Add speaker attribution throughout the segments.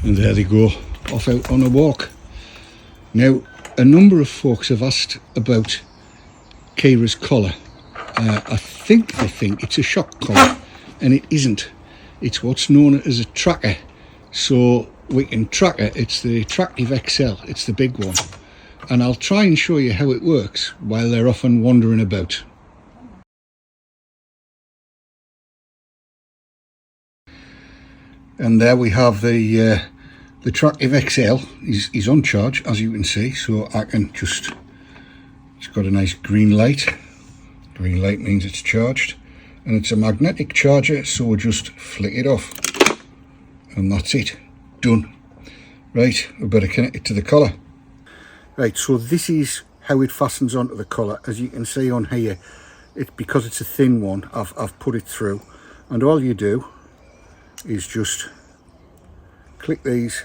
Speaker 1: And there they go, off out on a walk. Now, a number of folks have asked about Kira's collar. I think it's a shock collar, and it isn't. It's what's known as a tracker. So we can track it. It's the Tractive XL, it's the big one. And I'll try and show you how it works while they're off and wandering about. And there we have the Tractive XL. He's on charge, as you can see, so I can just, it's got a nice green light. Green light means it's charged, and it's a magnetic charger, so we'll just flick it off, and that's it, done. Right, we better connect it to the collar. Right, so this is how it fastens onto the collar. As you can see on here, because it's a thin one, I've put it through, and all you do is just click these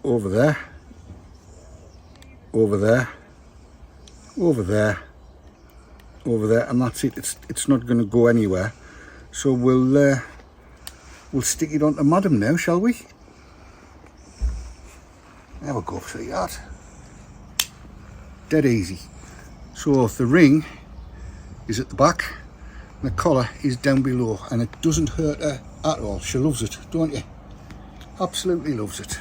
Speaker 1: over there, over there, over there, over there, and that's it. It's not going to go anywhere. So we'll stick it onto Madam now, shall we? There we go, sweetheart. Dead easy. So the ring is at the back, and the collar is down below, and it doesn't hurt her at all. She loves it, don't you? Absolutely loves it.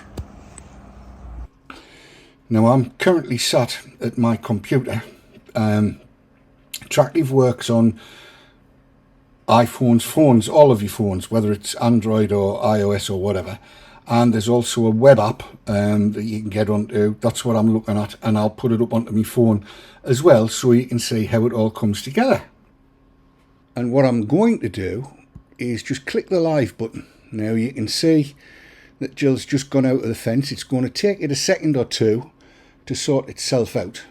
Speaker 1: Now I'm currently sat at my computer. Tractive works on iPhones, phones, all of your phones, whether it's Android or iOS or whatever. And there's also a web app that you can get onto. That's what I'm looking at, and I'll put it up onto my phone as well, so you can see how it all comes together. And what I'm going to do is just click the live button. Now you can see that Jill's just gone out of the fence. It's going to take it a second or two to sort itself out,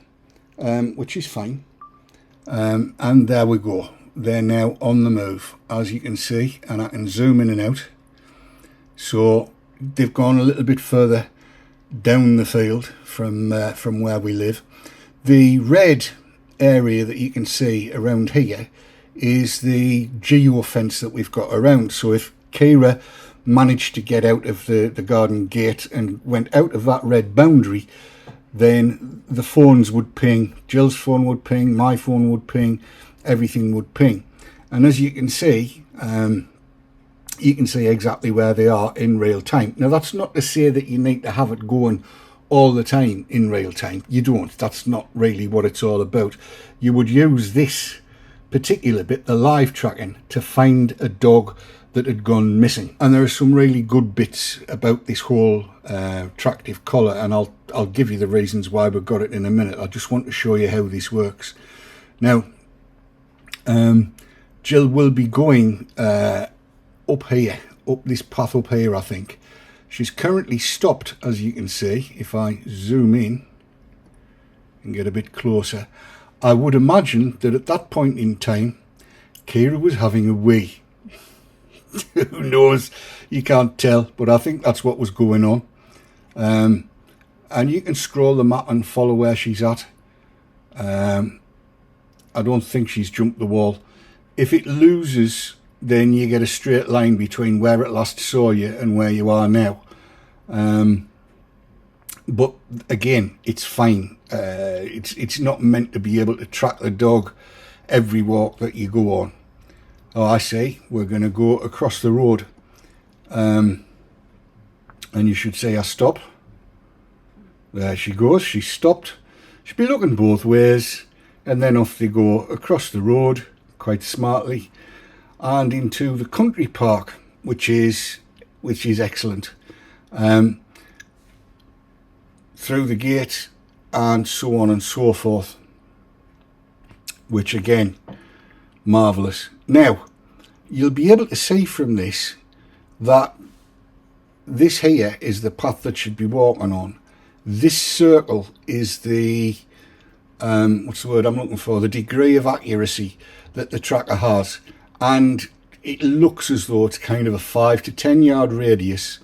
Speaker 1: which is fine. And there we go. They're now on the move, as you can see, and I can zoom in and out. So they've gone a little bit further down the field from where we live. The red area that you can see around here is the geo fence that we've got around. So if Kira managed to get out of the garden gate and went out of that red boundary, then the phones would ping. Jill's phone would ping, my phone would ping, everything would ping. And as you can see exactly where they are in real time. Now that's not to say that you need to have it going all the time in real time. You don't. That's not really what it's all about. You would use this particular bit, the live tracking, to find a dog that had gone missing. And there are some really good bits about this whole Tractive collar, and I'll give you the reasons why we've got it in a minute. I just want to show you how this works. Now Jill will be going up here, up this path up here. I think she's currently stopped, as you can see. If I zoom in and get a bit closer, I would imagine that at that point in time Kira was having a wee. Who knows? You can't tell, but I think that's what was going on. And you can scroll the map and follow where she's at. I don't think she's jumped the wall. If it loses, then you get a straight line between where it last saw you and where you are now. But again, it's fine. It's not meant to be able to track the dog every walk that you go on. Oh, I see. We're going to go across the road. And you should say, I stop. There she goes. She stopped. She'll be looking both ways. And then off they go across the road, quite smartly, and into the country park, which is excellent. Through the gate and so on and so forth, which again, marvellous. Now, you'll be able to see from this that this here is the path that should be walking on. This circle is the, what's the word I'm looking for, the degree of accuracy that the tracker has. And it looks as though it's kind of a 5 to 10 yard radius,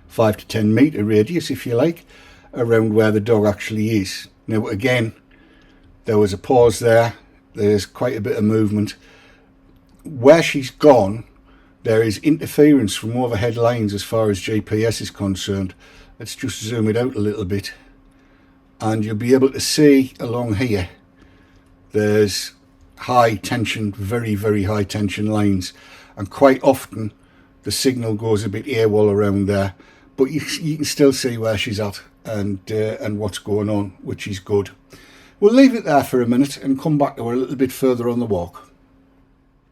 Speaker 1: 5 to 10 metre radius if you like, around where the dog actually is. Now again, there was a pause there. There's quite a bit of movement. Where she's gone, there is interference from overhead lines as far as GPS is concerned. Let's just zoom it out a little bit, and you'll be able to see along here there's high tension, very high tension lines, and quite often the signal goes a bit AWOL around there, but you can still see where she's at and what's going on, which is good. We'll leave it there for a minute and come back to her a little bit further on the walk.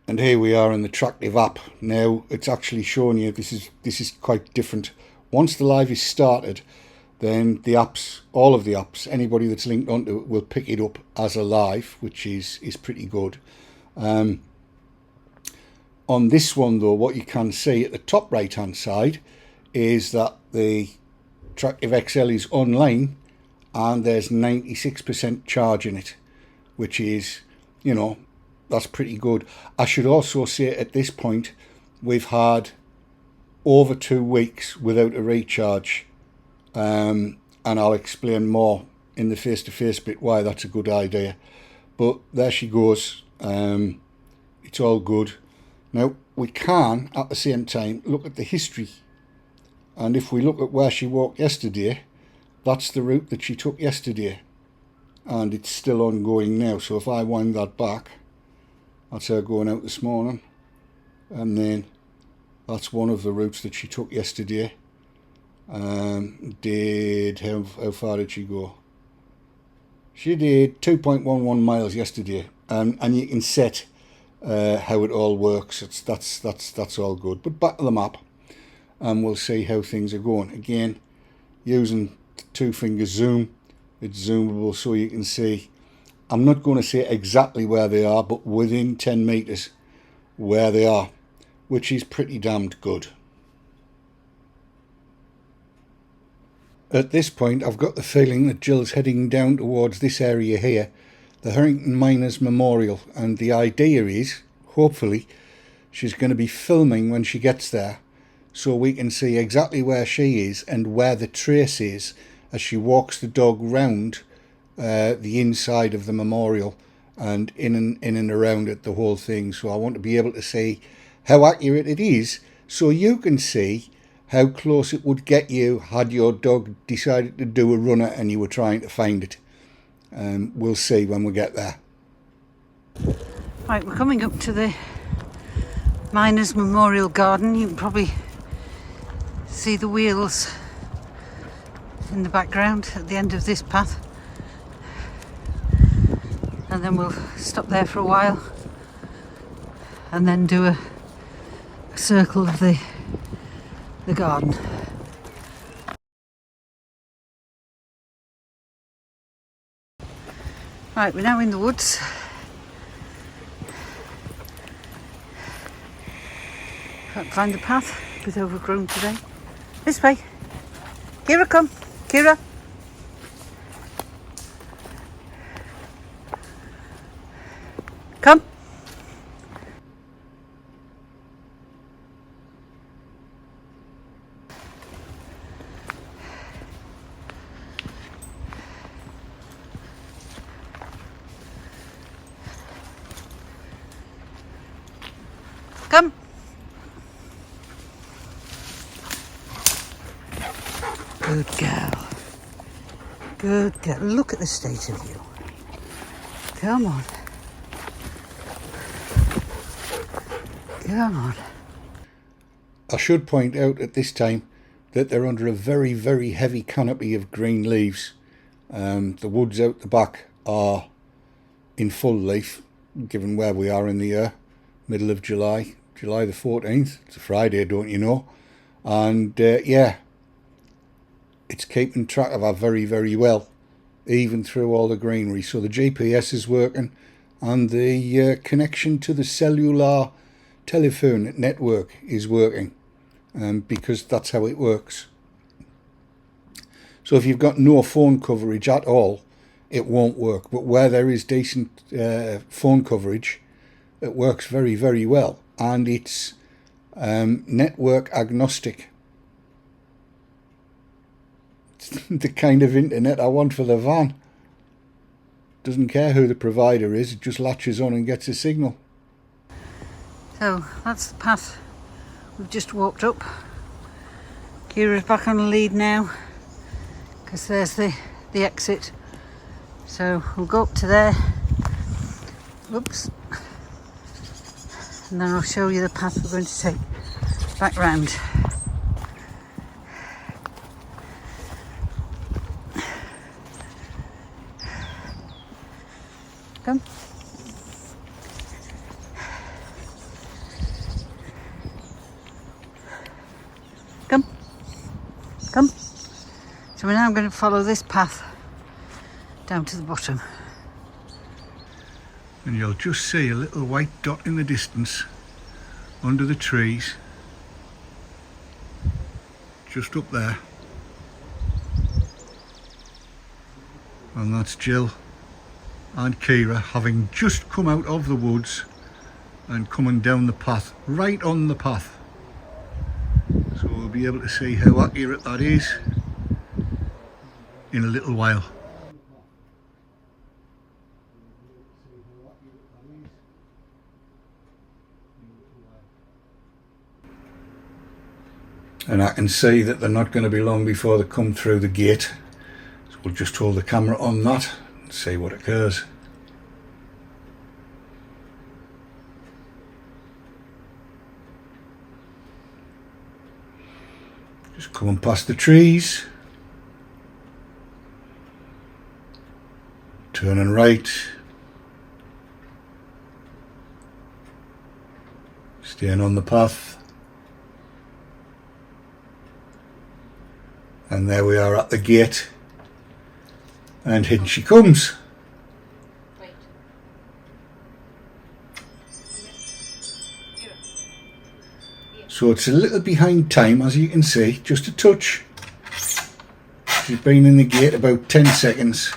Speaker 1: And here we are in the Tractive app. Now it's actually showing you this is quite different. Once the live is started, then the apps, all of the apps, anybody that's linked onto it will pick it up as a live, which is pretty good. On this one though, what you can see at the top right hand side is that the Tractive XL is online and there's 96% charge in it, which is, you know, that's pretty good. I should also say at this point we've had over 2 weeks without a recharge, and I'll explain more in the face-to-face bit why that's a good idea. But there she goes. It's all good. Now we can at the same time look at the history, and if we look at where she walked yesterday, that's the route that she took yesterday, and it's still ongoing now. So if I wind that back, that's her going out this morning, and then that's one of the routes that she took yesterday. How far did she go? She did 2.11 miles yesterday, and you can set how it all works. That's all good. But back to the map, and we'll see how things are going. Again, using 2-finger zoom, it's zoomable so you can see. I'm not going to say exactly where they are, but within 10 meters where they are, which is pretty damned good. At this point, I've got the feeling that Jill's heading down towards this area here, the Harrington Miners Memorial, and the idea is, hopefully, she's going to be filming when she gets there, so we can see exactly where she is and where the trace is as she walks the dog round the inside of the memorial and in and around it, the whole thing. So I want to be able to see how accurate it is, so you can see how close it would get you had your dog decided to do a runner and you were trying to find it. We'll see when we get there.
Speaker 2: Right, we're coming up to the Miners Memorial Garden. You can probably see the wheels in the background at the end of this path, and then we'll stop there for a while and then do a circle of the garden. Right, we're now in the woods. Can't find the path, a bit overgrown today. This way. Kira, come. Kira. Come. Come. Good girl. Good girl. Look at the state of you. Come on. Come on.
Speaker 1: I should point out at this time that they're under a very heavy canopy of green leaves. The woods out the back are in full leaf, given where we are in the year, middle of July the 14th. It's a Friday, don't you know? And yeah, it's keeping track of her very well, even through all the greenery. So the GPS is working, and the connection to the cellular telephone network is working, because that's how it works. So if you've got no phone coverage at all, it won't work. But where there is decent phone coverage, it works very well, and it's network agnostic. It's the kind of internet I want for the van. Doesn't care who the provider is, it just latches on and gets a signal.
Speaker 2: So that's the path we've just walked up. Kira's back on the lead now because there's the exit. So we'll go up to there. Oops. And then I'll show you the path we're going to take back round. Come. Come. Come. So we're now going to follow this path down to the bottom.
Speaker 1: And you'll just see a little white dot in the distance under the trees, just up there, and that's Jill and Kira having just come out of the woods and coming down the path, right on the path. So we'll be able to see how accurate that is in a little while. And I can see that they're not going to be long before they come through the gate, so we'll just hold the camera on that and see what occurs. Just coming past the trees, turning right, staying on the path. And there we are at the gate, and in she comes. So it's a little behind time, as you can see, just a touch. She's been in the gate about 10 seconds.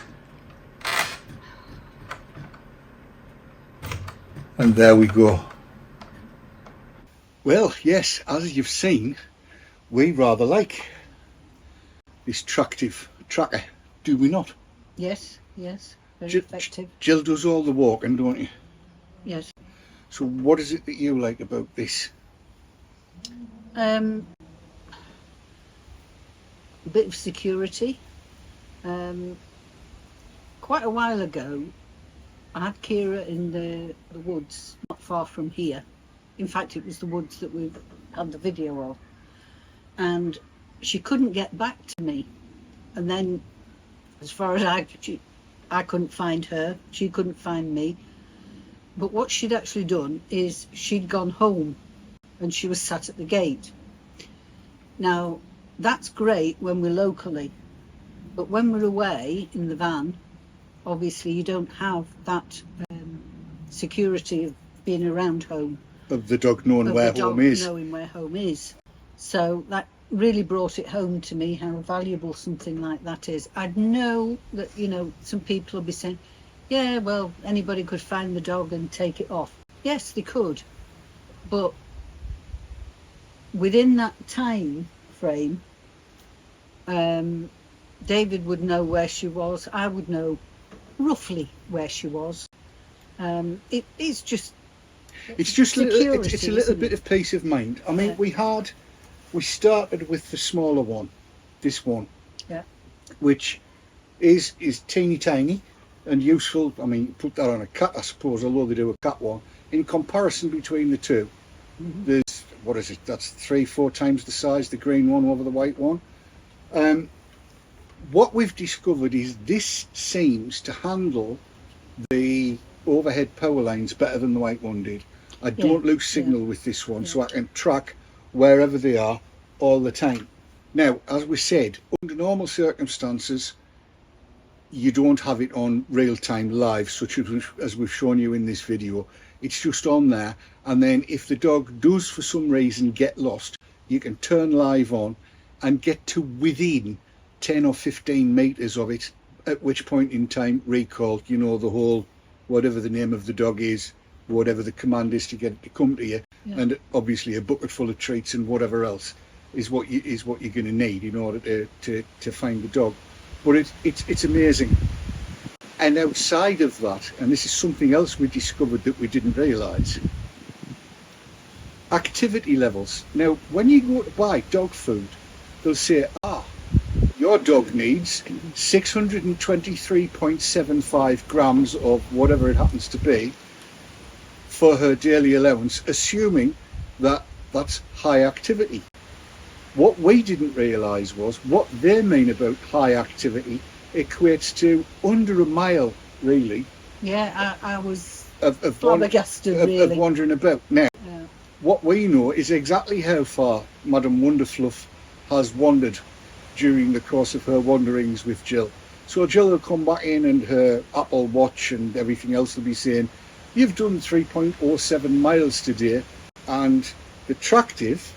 Speaker 1: And there we go. Well, yes, as you've seen, we rather like this Tractive tracker, do we not?
Speaker 2: Yes, yes, very effective.
Speaker 1: Jill does all the walking, don't you?
Speaker 2: Yes.
Speaker 1: So what is it that you like about this?
Speaker 2: A bit of security. Quite a while ago, I had Kira in the woods, not far from here. In fact, it was the woods that we had the video of. And she couldn't get back to me. And then, as far as I couldn't find her, she couldn't find me. But what she'd actually done is she'd gone home and she was sat at the gate. Now, that's great when we're locally, but when we're away in the van, obviously you don't have that security of being around home.
Speaker 1: Of the dog knowing where home is.
Speaker 2: Knowing where home is. So that really brought it home to me how valuable something like that is. I know that, you know, some people will be saying, yeah, well, anybody could find the dog and take it off. Yes, they could, but within that time frame, David would know where she was. I would know roughly where she was. It is just.
Speaker 1: It's just
Speaker 2: security,
Speaker 1: it's a little bit of peace of mind. I mean,
Speaker 2: yeah.
Speaker 1: we started with the smaller one, this one,
Speaker 2: yeah,
Speaker 1: which is teeny tiny and useful. I mean, put that on a cat, I suppose, although they do a cat one. In comparison between the two, there's, what is it? That's 3-4 times the size, the green one over the white one. What we've discovered is this seems to handle the overhead power lines better than the white one did. I don't lose signal with this one, so I can track wherever they are all the time. Now, as we said, under normal circumstances, you don't have it on real-time live, such as we've shown you in this video. It's just on there, and then if the dog does for some reason get lost, you can turn live on and get to within 10 or 15 meters of it, at which point in time recall, you know, the whole, whatever the name of the dog is, whatever the command is to get it to come to you, and obviously a bucket full of treats and whatever else is what you're going to need in order to find the dog. But it's amazing. And outside of that, and this is something else we discovered that we didn't realise, activity levels. Now, when you go to buy dog food, they'll say, your dog needs 623.75 grams of whatever it happens to be for her daily allowance, assuming that that's high activity. What we didn't realise was what they mean about high activity equates to under a mile, really.
Speaker 2: Yeah, I was
Speaker 1: of
Speaker 2: flabbergasted, really.
Speaker 1: Wandering about. Now,
Speaker 2: Yeah.
Speaker 1: what we know is exactly how far Madam Wonderfluff has wandered during the course of her wanderings with Jill. So Jill will come back in and her Apple Watch and everything else will be saying, you've done 3.07 miles today, and the Tractive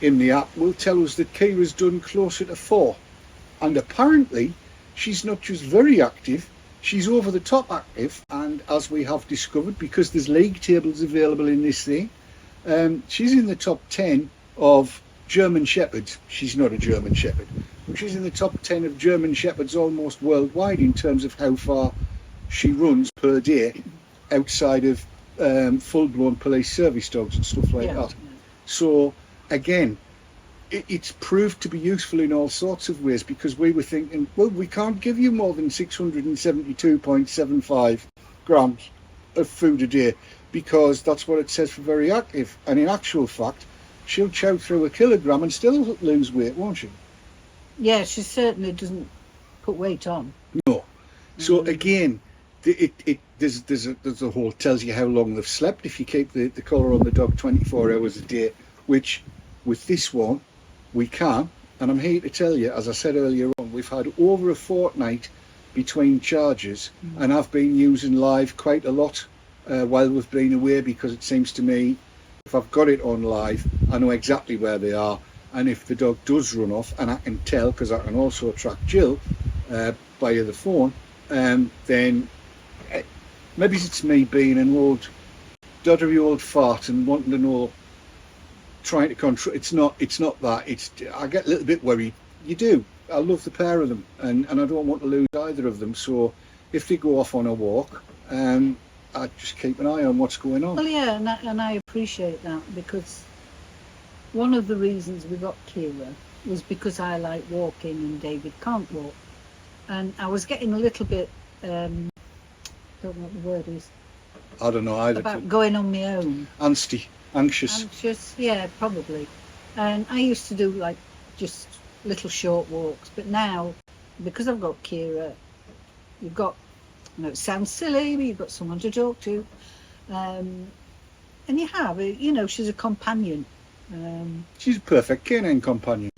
Speaker 1: in the app will tell us that Kira's done closer to 4. And apparently she's not just very active, she's over the top active. And as we have discovered, because there's league tables available in this thing, she's in the top 10 of German Shepherds. She's not a German Shepherd, but she's in the top 10 of German Shepherds almost worldwide in terms of how far she runs per day outside of full-blown police service dogs and stuff like that. So again, it's proved to be useful in all sorts of ways, because we were thinking, well, we can't give you more than 672.75 grams of food a day, because that's what it says for very active. And in actual fact, she'll chow through a kilogram and still lose weight, won't she?
Speaker 2: Yeah, she certainly doesn't put weight on.
Speaker 1: No. So again, there's a whole, tells you how long they've slept if you keep the collar on the dog 24 hours a day, which with this one we can. And I'm here to tell you, as I said earlier on, we've had over a fortnight between charges, and I've been using live quite a lot while we've been away, because it seems to me if I've got it on live, I know exactly where they are. And if the dog does run off, and I can tell because I can also track Jill via the phone, then maybe it's me being an old doddery old fart and wanting to know, trying to control. It's not that. I get a little bit worried. You do. I love the pair of them, and I don't want to lose either of them. So if they go off on a walk, I just keep an eye on what's going on.
Speaker 2: Well, yeah, and I appreciate that, because one of the reasons we got Kira was because I like walking and David can't walk. And I was getting a little bit, don't know what the word is.
Speaker 1: I don't know either.
Speaker 2: About going on my own.
Speaker 1: Anxious.
Speaker 2: Anxious, yeah, probably. And I used to do like just little short walks, but now, because I've got Kira, you've got, I know it sounds silly, but you've got someone to talk to. And you have, she's a companion.
Speaker 1: She's a perfect canine companion.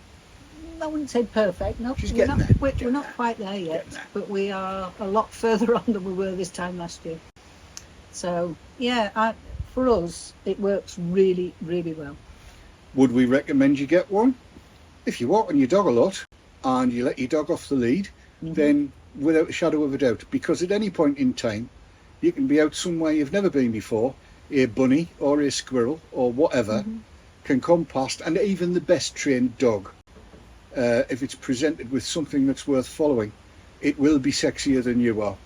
Speaker 2: I wouldn't say perfect, no.
Speaker 1: She's getting there.
Speaker 2: We're not quite there yet, but we are a lot further on than we were this time last year. So, yeah, for us, it works really, really well.
Speaker 1: Would we recommend you get one? If you're walking your dog a lot and you let your dog off the lead, then without a shadow of a doubt, because at any point in time, you can be out somewhere you've never been before, a bunny or a squirrel or whatever can come past, and even the best trained dog, if it's presented with something that's worth following, it will be sexier than you are.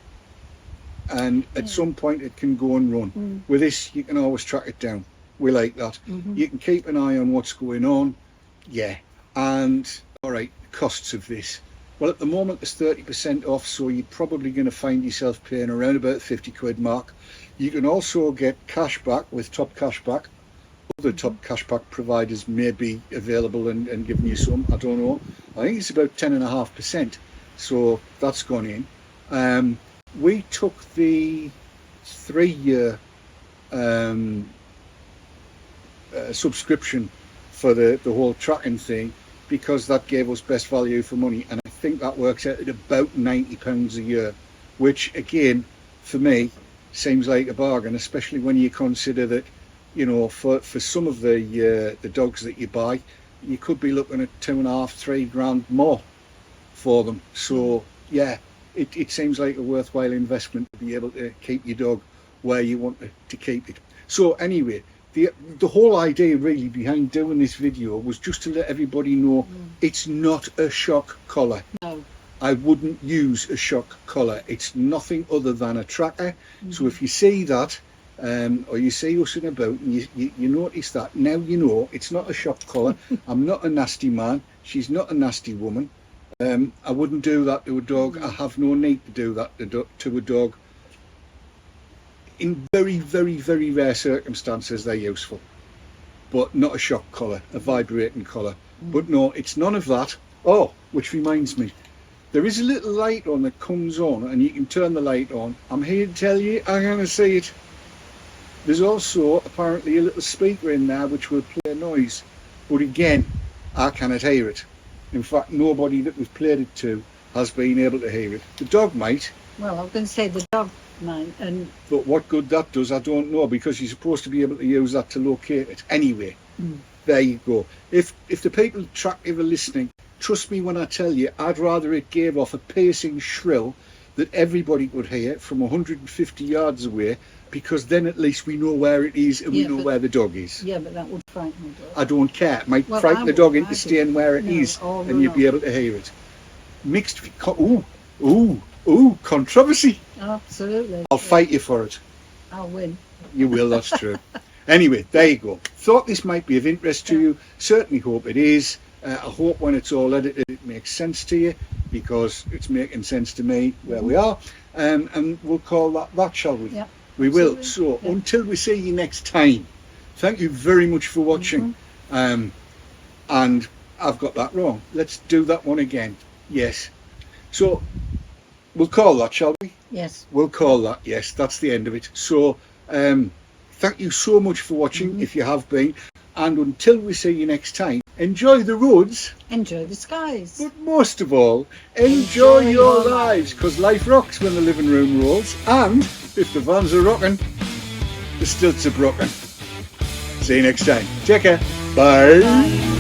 Speaker 1: And at some point it can go and run. With this, you can always track it down. We like that. You can keep an eye on what's going on. Yeah. And all right, costs of this. Well, at the moment there's 30% off, so you're probably going to find yourself paying around about 50 quid mark. You can also get cash back with Top Cashback. Other Top Cashback providers may be available and giving you some, I don't know. I think it's about 10.5%, so that's gone in. We took the 3-year subscription for the whole tracking thing, because that gave us best value for money, and I think that works out at about £90 a year, which again for me seems like a bargain, especially when you consider that, for some of the dogs that you buy, you could be looking at £2.5-3 grand more for them. So yeah, it seems like a worthwhile investment to be able to keep your dog where you want to keep it. So anyway, the whole idea really behind doing this video was just to let everybody know it's not a shock collar. No. I wouldn't use a shock collar. It's nothing other than a tracker. So if you see that, or you see us in about and you notice that, now you know it's not a shock collar. I'm not a nasty man. She's not a nasty woman. I wouldn't do that to a dog. I have no need to do that to a dog. In very, very, very rare circumstances, they're useful, but not a shock collar, a vibrating collar. But no, it's none of that. Oh, which reminds me, there is a little light on that comes on, and you can turn the light on. I'm here to tell you, I'm going to see it. There's also apparently a little speaker in there which will play a noise, but again, I cannot hear it. In fact, nobody that we've played it to has been able to hear it. The dog might.
Speaker 2: Well, I was going to say the dog might,
Speaker 1: but what good that does, I don't know, because you're supposed to be able to use that to locate it. Anyway, there you go. If the people at Tractive are listening, trust me when I tell you, I'd rather it gave off a piercing shrill that everybody could hear from 150 yards away, because then at least we know where it is and we know where the dog is.
Speaker 2: Yeah, but that would frighten the dog.
Speaker 1: I don't care. It might frighten the dog into staying where it is, and you'd be able to hear it. Mixed, controversy.
Speaker 2: Absolutely.
Speaker 1: I'll fight you for it.
Speaker 2: I'll win.
Speaker 1: You will, that's true. Anyway, there you go. Thought this might be of interest to you. Certainly hope it is. I hope when it's all edited it makes sense to you, because it's making sense to me where we are. And we'll call that, shall we?
Speaker 2: Yeah.
Speaker 1: We will. So until we see you next time, thank you very much for watching. And I've got that wrong. Let's do that one again. Yes. So we'll call that, shall we?
Speaker 2: Yes.
Speaker 1: We'll call that. Yes, that's the end of it. So thank you so much for watching, if you have been. And until we see you next time, enjoy the roads.
Speaker 2: Enjoy the skies.
Speaker 1: But most of all, enjoy your lives, because life rocks when the living room rolls. And if the vans are rocking, the stilts are broken. See you next time. Take care. Bye.
Speaker 2: Bye.